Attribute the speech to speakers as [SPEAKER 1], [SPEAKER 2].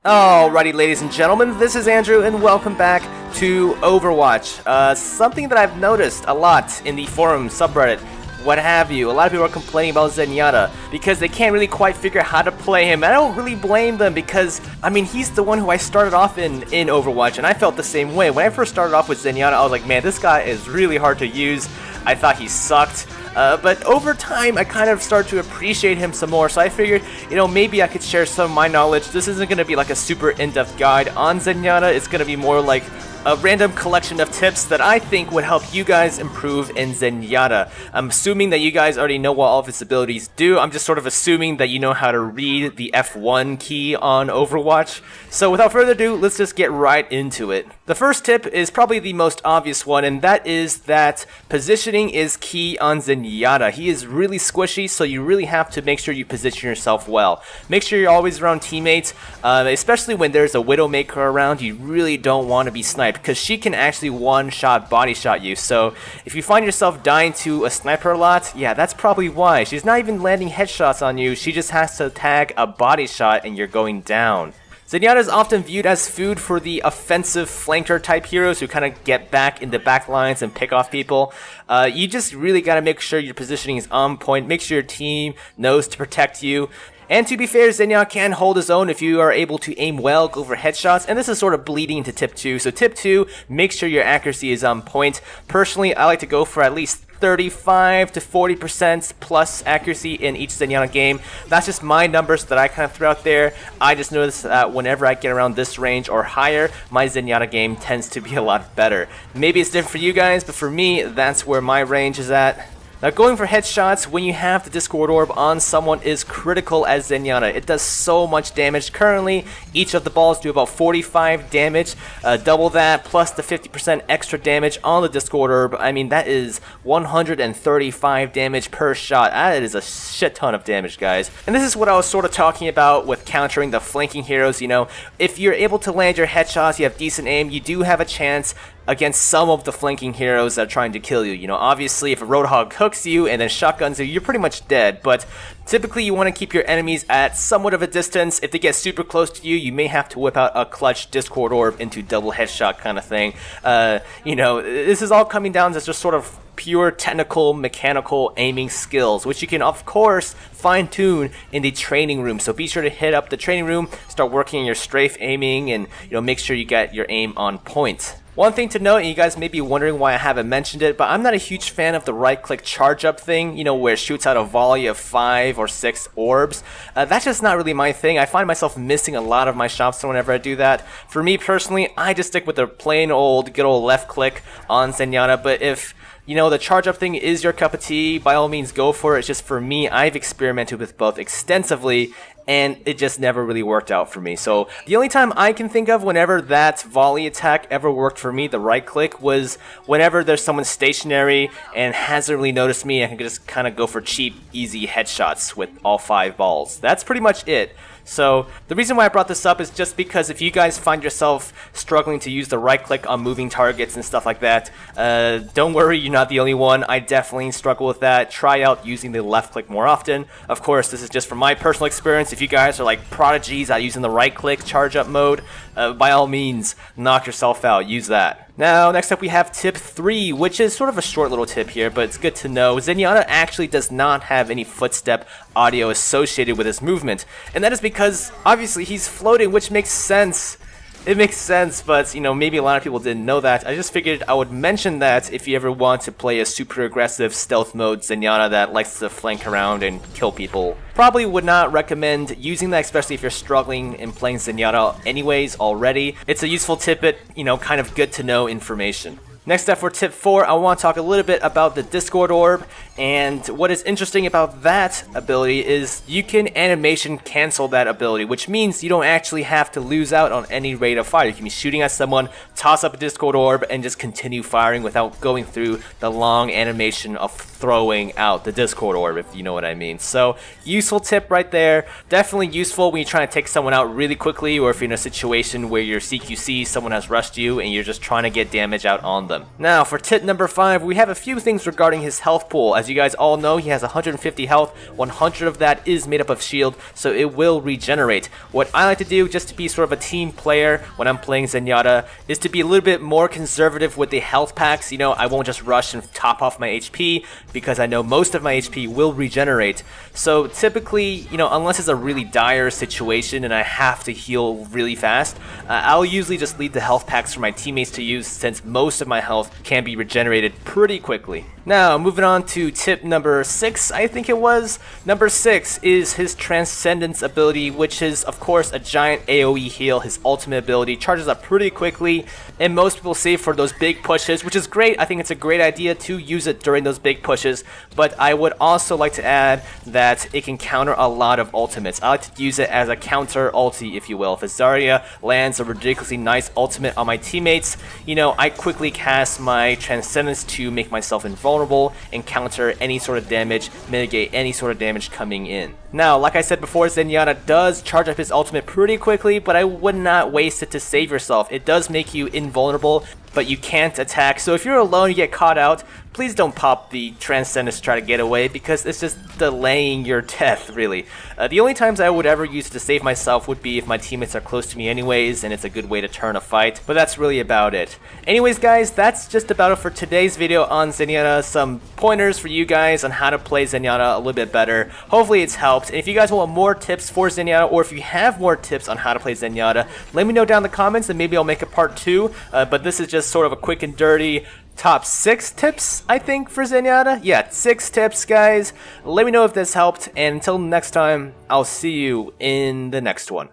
[SPEAKER 1] Alrighty, ladies and gentlemen, this is Andrew, and welcome back to Overwatch. Something that I've noticed a lot in the forum, subreddit, what have you. A lot of people are complaining about Zenyatta because they can't really quite figure out how to play him. And I don't really blame them because, I mean, he's the one who I started off in Overwatch, and I felt the same way. When I first started off with Zenyatta, I was like, man, this guy is really hard to use. I thought he sucked. But over time, I kind of started to appreciate him some more, so I figured, maybe I could share some of my knowledge. This isn't going to be like a super in-depth guide on Zenyatta. It's going to be more like a random collection of tips that I think would help you guys improve in Zenyatta. I'm assuming that you guys already know what all of his abilities do. I'm just sort of assuming that you know how to read the F1 key on Overwatch. So without further ado, let's just get right into it. The first tip is probably the most obvious one, and that is that positioning is key on Zenyatta. He is really squishy, so you really have to make sure you position yourself well. Make sure you're always around teammates, especially when there's a Widowmaker around. You really don't want to be sniped, because she can actually one-shot body shot you. So if you find yourself dying to a sniper a lot, yeah, that's probably why. She's not even landing headshots on you, she just has to tag a body shot and you're going down. Zenyatta is often viewed as food for the offensive flanker type heroes who kind of get back in the back lines and pick off people. You just really got to make sure your positioning is on point, make sure your team knows to protect you. And to be fair, Zenyatta can hold his own if you are able to aim well, go for headshots, and this is sort of bleeding into tip 2. So tip 2, make sure your accuracy is on point. Personally, I like to go for at least 35 to 40% plus accuracy in each Zenyatta game. That's just my numbers that I kind of threw out there. I just noticed that whenever I get around this range or higher, my Zenyatta game tends to be a lot better. Maybe it's different for you guys, but for me, that's where my range is at. Now, going for headshots when you have the Discord Orb on someone is critical as Zenyatta. It does so much damage. Currently, each of the balls do about 45 damage. Double that plus the 50% extra damage on the Discord Orb. I mean, that is 135 damage per shot. That is a shit ton of damage, guys. And this is what I was sort of talking about with countering the flanking heroes. If you're able to land your headshots, you have decent aim, you do have a chance against some of the flanking heroes that are trying to kill you. Obviously, if a Roadhog hooks you and then shotguns you, you're pretty much dead, but typically you want to keep your enemies at somewhat of a distance. If they get super close to you, you may have to whip out a clutch Discord Orb into double headshot kind of thing. This is all coming down to just sort of pure technical, mechanical aiming skills, which you can, of course, fine-tune in the training room. So be sure to hit up the training room, start working on your strafe aiming, and make sure you get your aim on point. One thing to note, and you guys may be wondering why I haven't mentioned it, but I'm not a huge fan of the right-click charge-up thing, where it shoots out a volley of 5 or 6 orbs. That's just not really my thing. I find myself missing a lot of my shots whenever I do that. For me personally, I just stick with the plain old, good old left-click on Zenyatta, but if the charge-up thing is your cup of tea, by all means go for it. It's just for me, I've experimented with both extensively, and it just never really worked out for me. So the only time I can think of whenever that volley attack ever worked for me, the right click, was whenever there's someone stationary and hasn't really noticed me. I can just kind of go for cheap, easy headshots with all 5 balls. That's pretty much it. So the reason why I brought this up is just because if you guys find yourself struggling to use the right click on moving targets and stuff like that, don't worry, you're not the only one. I definitely struggle with that. Try out using the left click more often. Of course, this is just from my personal experience. If you guys are like prodigies at using the right click charge up mode, by all means, knock yourself out. Use that. Now, next up we have tip 3, which is sort of a short little tip here, but it's good to know. Zenyatta actually does not have any footstep audio associated with his movement, and that is because, obviously, he's floating, which makes sense. It makes sense, but, maybe a lot of people didn't know that. I just figured I would mention that if you ever want to play a super aggressive stealth mode Zenyatta that likes to flank around and kill people. Probably would not recommend using that, especially if you're struggling in playing Zenyatta anyways already. It's a useful tidbit, kind of good to know information. Next up for tip 4, I want to talk a little bit about the Discord Orb, and what is interesting about that ability is you can animation cancel that ability, which means you don't actually have to lose out on any rate of fire. You can be shooting at someone, toss up a Discord Orb, and just continue firing without going through the long animation of throwing out the Discord Orb, if you know what I mean. So, useful tip right there. Definitely useful when you're trying to take someone out really quickly, or if you're in a situation where you're CQC, someone has rushed you, and you're just trying to get damage out on them. Now, for tip number 5, we have a few things regarding his health pool. As you guys all know, he has 150 health, 100 of that is made up of shield, so it will regenerate. What I like to do, just to be sort of a team player when I'm playing Zenyatta, is to be a little bit more conservative with the health packs. You know, I won't just rush and top off my HP, because I know most of my HP will regenerate. So typically, you know, unless it's a really dire situation and I have to heal really fast, I'll usually just leave the health packs for my teammates to use, since most of my health can be regenerated pretty quickly. Now, moving on to tip number 6, I think it was. Number 6 is his Transcendence ability, which is, of course, a giant AoE heal. His ultimate ability charges up pretty quickly, and most people save for those big pushes, which is great. I think it's a great idea to use it during those big pushes, but I would also like to add that it can counter a lot of ultimates. I like to use it as a counter ulti, if you will. If a Zarya lands a ridiculously nice ultimate on my teammates, you know, I quickly cast my Transcendence to make myself invulnerable and counter any sort of damage, mitigate any sort of damage coming in. Now, like I said before, Zenyatta does charge up his ultimate pretty quickly, but I would not waste it to save yourself. It does make you invulnerable, but you can't attack. So if you're alone, you get caught out, please don't pop the Transcendence to try to get away, because it's just delaying your death, really. The only times I would ever use it to save myself would be if my teammates are close to me anyways, and it's a good way to turn a fight, but that's really about it. Anyways, guys, that's just about it for today's video on Zenyatta. Some pointers for you guys on how to play Zenyatta a little bit better. Hopefully it's helped. And if you guys want more tips for Zenyatta, or if you have more tips on how to play Zenyatta, let me know down in the comments, and maybe I'll make a part 2. But this is just sort of a quick and dirty top 6 tips, I think, for Zenyatta. Yeah, 6 tips, guys. Let me know if this helped, and until next time, I'll see you in the next one.